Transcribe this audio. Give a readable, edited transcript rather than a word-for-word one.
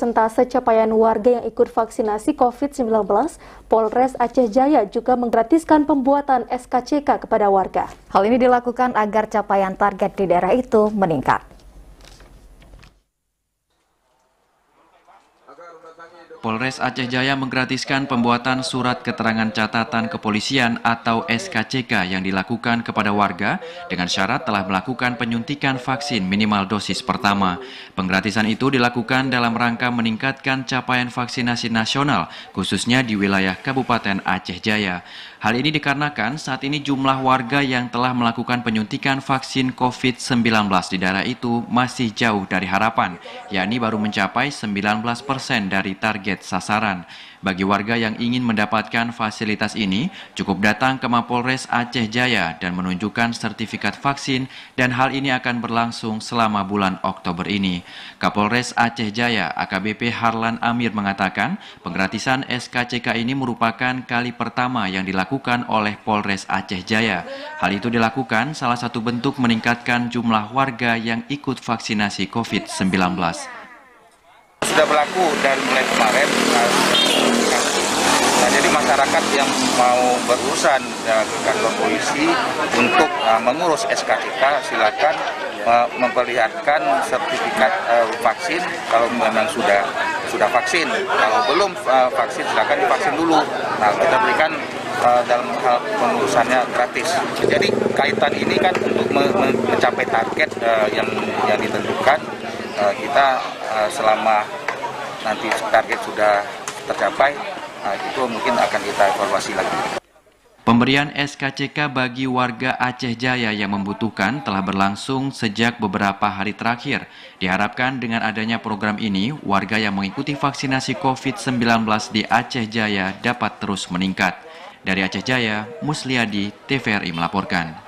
Persentase capaian warga yang ikut vaksinasi COVID-19, Polres Aceh Jaya juga menggratiskan pembuatan SKCK kepada warga. Hal ini dilakukan agar capaian target di daerah itu meningkat. Polres Aceh Jaya menggratiskan pembuatan surat keterangan catatan kepolisian atau SKCK yang dilakukan kepada warga dengan syarat telah melakukan penyuntikan vaksin minimal dosis pertama. Penggratisan itu dilakukan dalam rangka meningkatkan capaian vaksinasi nasional, khususnya di wilayah Kabupaten Aceh Jaya. Hal ini dikarenakan saat ini jumlah warga yang telah melakukan penyuntikan vaksin COVID-19 di daerah itu masih jauh dari harapan, yakni baru mencapai 19% dari target sasaran. Bagi warga yang ingin mendapatkan fasilitas ini, cukup datang ke Mapolres Aceh Jaya dan menunjukkan sertifikat vaksin, dan hal ini akan berlangsung selama bulan Oktober ini. Kapolres Aceh Jaya AKBP Harlan Amir mengatakan, penggratisan SKCK ini merupakan kali pertama yang dilakukan oleh Polres Aceh Jaya. Hal itu dilakukan salah satu bentuk meningkatkan jumlah warga yang ikut vaksinasi COVID-19. Sudah berlaku dari mulai kemarin. Nah, jadi masyarakat yang mau berurusan ke kantor polisi untuk mengurus SKCK silakan memperlihatkan sertifikat vaksin kalau memang sudah vaksin. Kalau belum vaksin silakan divaksin dulu. Nah, kita berikan dalam hal pengurusannya gratis. Jadi kaitan ini kan untuk mencapai target yang ditentukan, kita selama nanti target sudah tercapai, itu mungkin akan kita evaluasi lagi. Pemberian SKCK bagi warga Aceh Jaya yang membutuhkan telah berlangsung sejak beberapa hari terakhir. Diharapkan dengan adanya program ini, warga yang mengikuti vaksinasi COVID-19 di Aceh Jaya dapat terus meningkat. Dari Aceh Jaya, Musliadi, TVRI melaporkan.